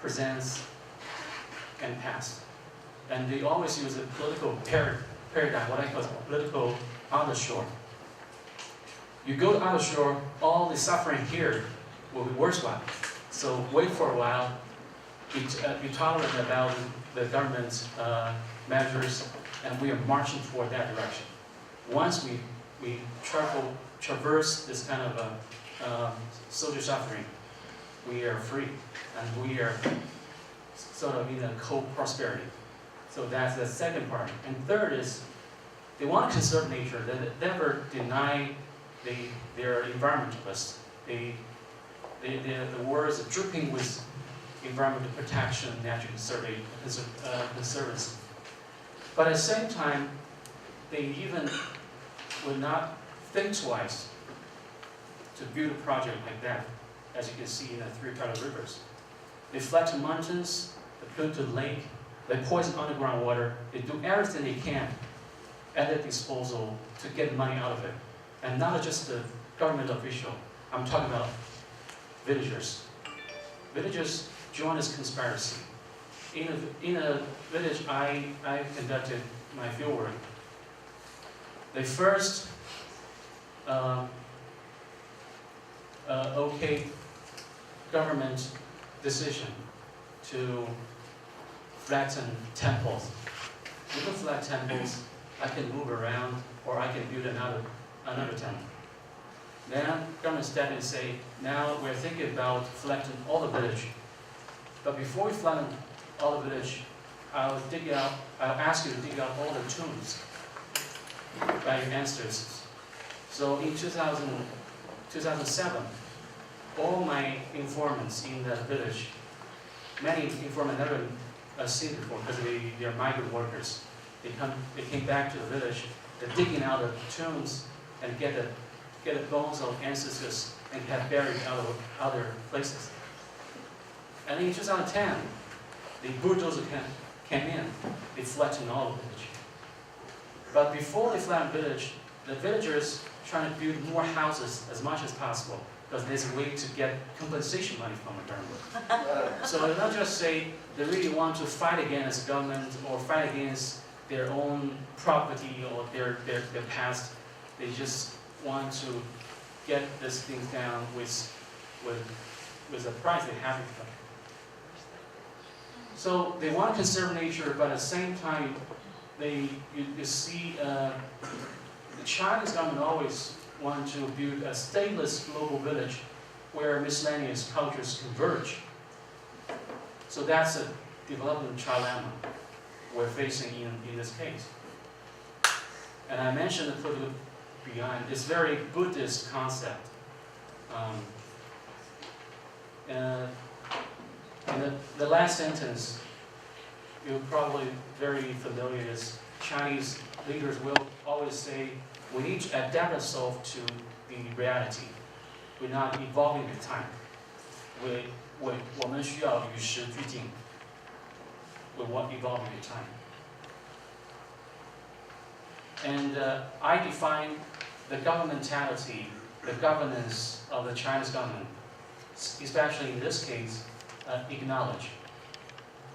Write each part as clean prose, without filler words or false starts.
presents, and past. And they always use a political paradigm, what I call political undershore. You go to undershore, all the suffering here will be worthwhile. So wait for a while, be tolerant about the government's measures, and we are marching toward that direction. Once we traverse this kind of social suffering, we are free, and we are sort of in a co-prosperity. So that's the second part. And third is, they want to conserve nature. They never deny their environmentalists. The words are dripping with environmental protection, natural conservancy. But at the same time, they even would not think twice to build a project like that, as you can see in the three tidal rivers. They flatten mountains, they pollute the lake, they poison underground water, they do everything they can at their disposal to get money out of it. And not just the government official, I'm talking about villagers. Villagers join this conspiracy. In a village I conducted my fieldwork, they first okayed government decision to flatten temples. With the flat temples, I can move around, or I can build another temple. Then government step in and say, now we're thinking about flattening all the village. But before we flatten all the village, I'll ask you to dig out all the tombs by your ancestors. So in 2007, all my informants in the village, many informants never seen before because they are migrant workers. They came back to the village, they're digging out the tombs and get the bones of ancestors and have buried out of other places. And in 2010, the bulldozer came in, they flattened all the village. But before they flattened the village, the villagers trying to build more houses as much as possible because there's a way to get compensation money from the government. So they not just say they really want to fight against government or fight against their own property or their past. They just want to get this thing down with the price they have to pay. So they want to conserve nature, but at the same time, you see the Chinese government always want to build a stateless global village where miscellaneous cultures converge. So that's a development trilemma we're facing in this case. And I mentioned the political behind. It's very Buddhist concept. And the last sentence, you're probably very familiar is Chinese leaders will always say, we need to adapt ourselves to the reality. We're not evolving with time. 我们需要与时俱进. We're evolving with time. And I define the governmentality, the governance of the Chinese government, especially in this case, acknowledge.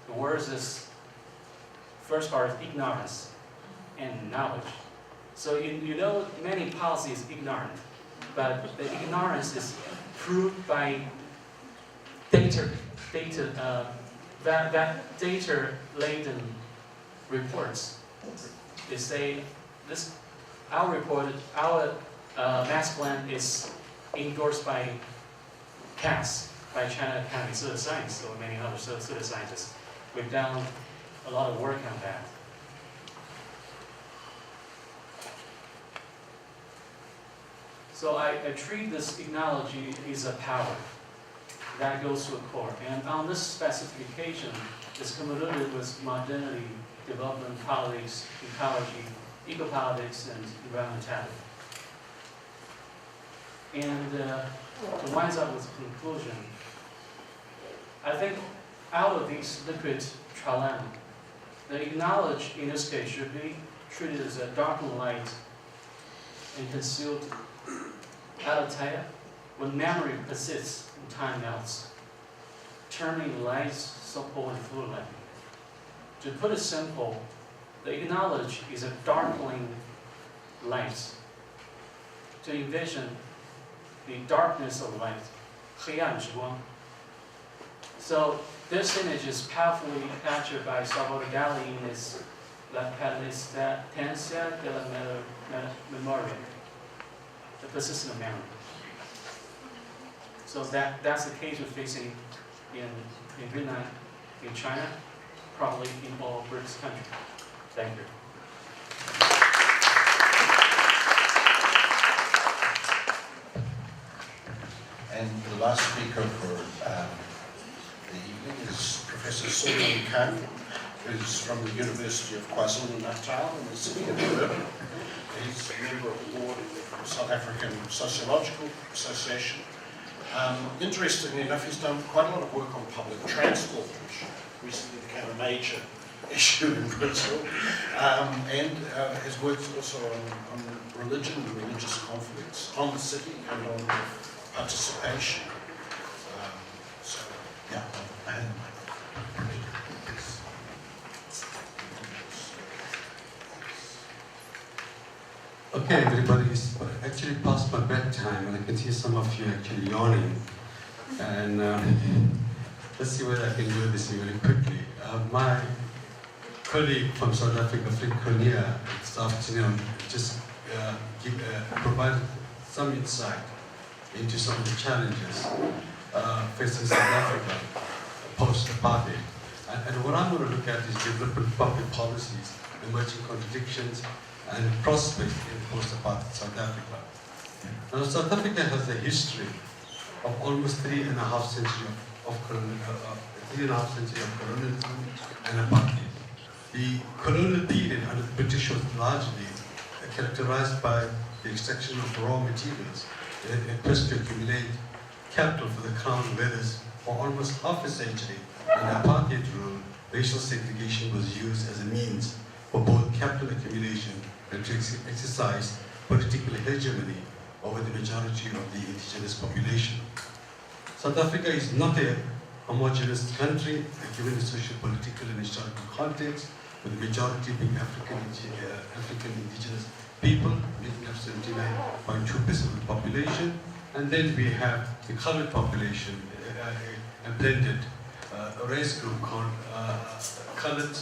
The words is, first part is ignorance and knowledge. So you know many policies ignorant, but the ignorance is proved by data-laden reports. They say our mass plan is endorsed by CAS, by China Academy of Social Science, or many other social scientists. We've done a lot of work on that. So I treat this technology as a power that goes to a core. And on this specification, it's convoluted with modernity, development, politics, ecology, ecopolitics, and environmentality. And to wind up with conclusion, I think out of these liquid trilemma, the acknowledge in this case should be treated as a darkened light and concealed aletheia when memory persists and time melts. turning lights supple and fluid. To put it simple, the acknowledge is a darkling light. To envision the darkness of light, 黑暗之光. So this image is powerfully captured by Salvador Dali in his La Persistencia de la Memoria, the persistent of memory. So that's the case we're facing in Vietnam, in China, probably in all BRICS countries. Thank you. And the last speaker for the evening is Professor Sultan Khan, who's from the University of KwaZulu-Natal in the city of Durban. He's a member of the board of the South African Sociological Association. Interestingly enough, he's done quite a lot of work on public transport, which recently became a major issue in Brazil, and has worked also on religion and religious conflicts, on the city and on participation. So, yeah, Okay, everybody, it's actually past my bedtime, and I can see some of you actually yawning. And let's see whether I can do this really quickly. My colleague from South Africa, Flip Konya, this afternoon, just provided some insight into some of the challenges facing South Africa post-apartheid. And what I'm going to look at is development public policies, emerging contradictions, and prospects in post-apartheid South Africa. Now, South Africa has a history of almost 3.5 centuries of colonialism and apartheid. The colonial period under the British was largely characterized by the extraction of raw materials and a quest to accumulate capital for the crown, whereas for almost half a century in apartheid rule, racial segregation was used as a means for both capital accumulation and to exercise political hegemony over the majority of the indigenous population. South Africa is not a homogeneous country, given the social, political, and historical context, with the majority being African indigenous people, making up 79.2% of the population, and then we have the colored population, a blended race group called colored.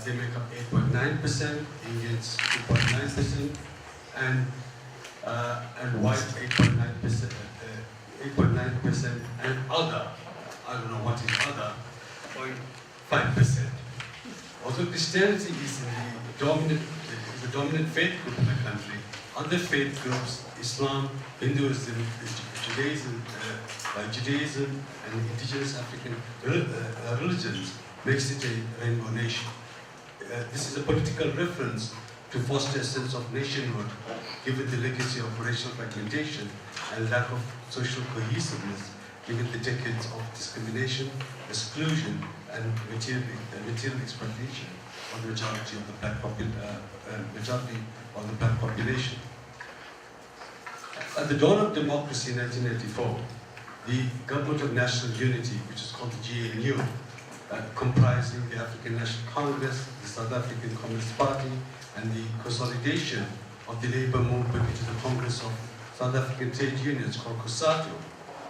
They make up 8.9%, Indians 2.9%, and white 8.9%, 8.9%, and other, I don't know what is other, 0.5%. Although Christianity is the dominant faith group in the country, other faith groups, Islam, Hinduism, Judaism, and indigenous African religions, makes it a rainbow nation. This is a political reference to foster a sense of nationhood, given the legacy of racial fragmentation and lack of social cohesiveness, given the decades of discrimination, exclusion, and material exploitation of the majority of the black population. At the dawn of democracy in 1984, the Government of National Unity, which is called the GNU, comprising the African National Congress, the South African Communist Party, and the consolidation of the labor movement into the Congress of South African Trade Unions, called COSATU,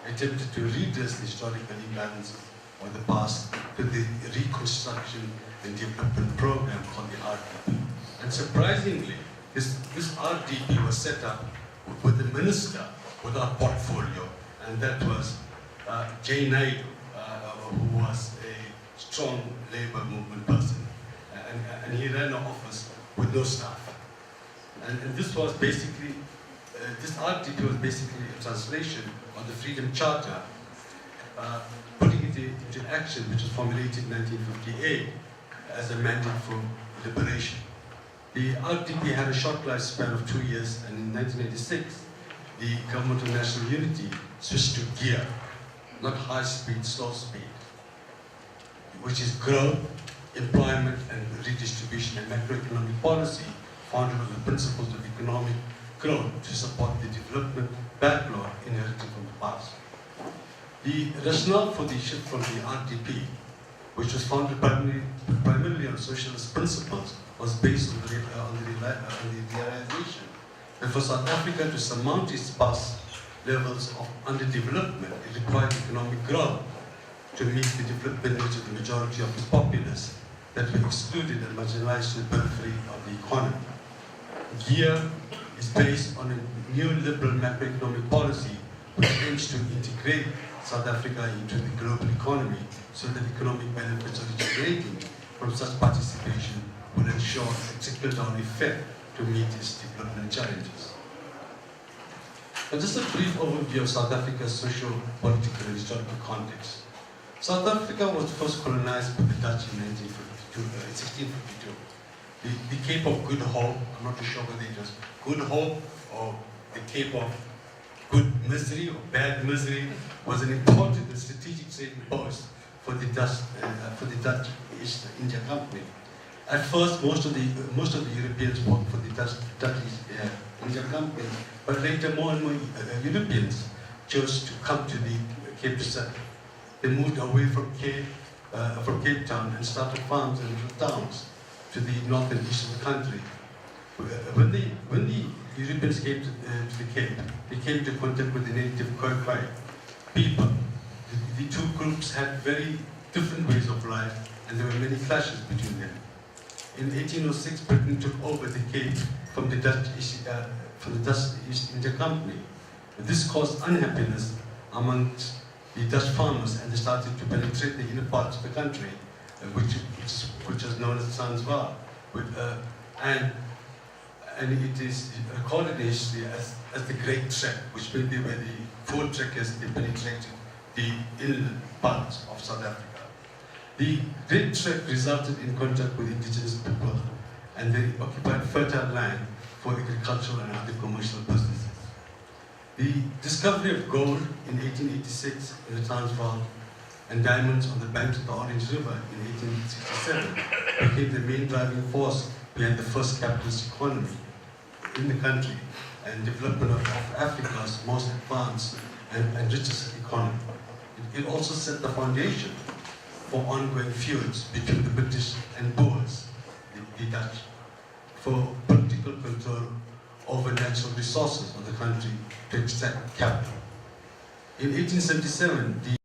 attempted to redress the historical imbalances of the past with the Reconstruction and Development Program called the RDP. And surprisingly, this RDP was set up with a minister without portfolio, and that was J. Naidu, who was a strong labor movement person. And he ran an office with no staff. And this was basically, this RDP was basically a translation of the Freedom Charter, putting it into action, which was formulated in 1958 as a mandate for liberation. The RDP had a short lifespan of 2 years, and in 1986, the Government of National Unity switched to GEAR, not high speed, slow speed, which is growth, employment, and redistribution, and macroeconomic policy founded on the principles of economic growth to support the development backlog inherited from the past. The rationale for the shift from the RDP, which was founded primarily on socialist principles, was based on the realization that for South Africa to surmount its past levels of underdevelopment, it required economic growth to meet the development needs of the majority of its populace that were excluded and marginalized to the periphery of the economy. GEAR is based on a neoliberal macroeconomic policy which aims to integrate South Africa into the global economy so that economic benefits originating from such participation will ensure a trickle-down effect to meet its development challenges. Now, just a brief overview of South Africa's social, political, and historical context. South Africa was first colonized by the Dutch in 1652. The Cape of Good Hope, I'm not too sure whether it was Good Hope or the Cape of Good Misery or Bad Misery, was an important and strategic trading post for the Dutch East India Company. At first, most of the Europeans worked for the Dutch East India Company, but later more and more Europeans chose to come to the Cape to settle. They moved away from Cape Town and started farms and little towns to the north and east of the country. When the Europeans came to the Cape, they came into contact with the native Khoikhoi people. The two groups had very different ways of life, and there were many clashes between them. In 1806, Britain took over the Cape from the Dutch East India Company. This caused unhappiness amongst the Dutch farmers, and they started to penetrate the inner parts of the country, which is known as Transvaal. And it is recorded in history as the Great Trek, which meant they were the 4 trekkers that penetrated the inland parts of South Africa. The Great Trek resulted in contact with indigenous people, and they occupied fertile land for agricultural and other commercial businesses. The discovery of gold in 1886 in the Transvaal and diamonds on the banks of the Orange River in 1867 became the main driving force behind the first capitalist economy in the country and development of Africa's most advanced and richest economy. It also set the foundation for ongoing feuds between the British and Boers, the Dutch, for political control over natural resources of the country to extract capital. In 1877, the